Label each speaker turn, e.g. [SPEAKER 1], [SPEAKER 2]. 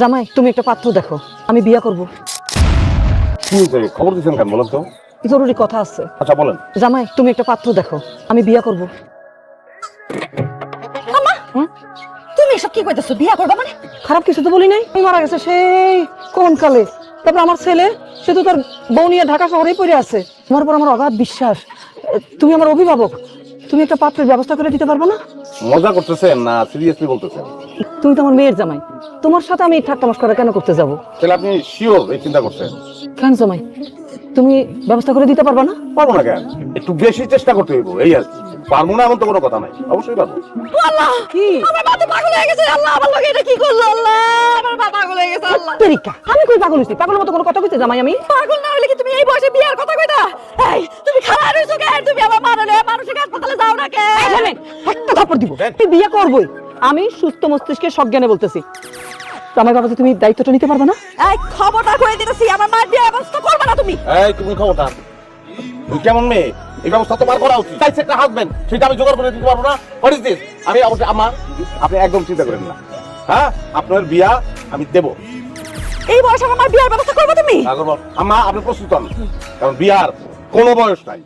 [SPEAKER 1] জামাই তুমি একটা পাত্র দেখো, আমি বিয়ে করব।
[SPEAKER 2] কি হয়েছে? খবর দিচ্ছেন কেন বলেন তো?
[SPEAKER 1] জরুরি কথা আছে।
[SPEAKER 2] আচ্ছা বলেন।
[SPEAKER 1] জামাই তুমি একটা পাত্র দেখো, আমি বিয়ে করব।
[SPEAKER 3] তুমি এসব কি কইতেছো? বিয়া করবা মানে?
[SPEAKER 1] খারাপ কিছু তো বলি নাই, আমি মারা গেছে সেই কোন কালে। তারপর আমার ছেলে, সে তো তার বউ নিয়ে ঢাকা শহরেই পড়ে আছে। তোমার উপর আমার অগাধ বিশ্বাস, তুমি আমার অভিভাবক, তুমি একটা পাত্রের ব্যবস্থা করে দিতে পারবে না?
[SPEAKER 2] মজা করতেছেন না সিরিয়াসলি বলতেছেন?
[SPEAKER 1] তুমি তো আমার মেয়ের জামাই, তোমার সাথে আমি ঠাট্টা মশকরা কেন করতে যাব?
[SPEAKER 2] তাহলে আপনি শিওর এই চিন্তা করছেন?
[SPEAKER 1] কেন জামাই, তুমি ব্যবস্থা করে দিতে পারবে না?
[SPEAKER 2] পারবো না কেন, একটু বেশি চেষ্টা করতে হইব এই আর কি। পারবো না এমন তো কোনো কথা নাই, অবশ্যই পারবো।
[SPEAKER 3] আল্লাহ,
[SPEAKER 1] কি
[SPEAKER 3] আমার বাবা পাগল হয়ে গেছে। আল্লাহ, আমার লগে এটা কি করলো? আল্লাহ, আমার বাবা পাগল হয়ে গেছে। আল্লাহ,
[SPEAKER 1] তেরিকা, আমি কই পাগল হইছি? পাগলের মতো কোনো কথা কইতে জামাই আমি?
[SPEAKER 3] পাগল না হলে কি তুমি এই বয়সে বিয়ার কথা কইতা? এই তুমি খারাপ হইছো কেন? তুমি আমার মারলে মানসিক হাসপাতালে যাও না কেন?
[SPEAKER 1] এই শোনেন, একটা থাপ্পড় দিব, তুই বিয়ে করবই। আমি সুস্থ মস্তিষ্কে সজ্ঞানে বলতেছি, জামাই বাবাজি তুমি দায়িত্বটা নিতে পারবে না?
[SPEAKER 3] এই খবরটা কই দিতেছি, আমার মার বিয়ার ব্যবস্থা করবে না তুমি।
[SPEAKER 2] এই তুমি খবরটা, তুই কেমন মেয়ে? এই ব্যবস্থা তোমার করা উচিত। তাই একটা হাজবেন্ড, সেটা আমি জোগাড় করে দিতে পারবো না। What is this? আমি অবশ্যই আমার, আপনি একদম চিন্তা করেন না। হ্যাঁ, আপনার বিয়া আমি দেবো।
[SPEAKER 3] এই বয়সে আমার মার বিয়ার ব্যবস্থা করবে তুমি?
[SPEAKER 2] আম্মা আপনি প্রস্তুত হন, কারণ বিয়ার কোনো বয়স নাই।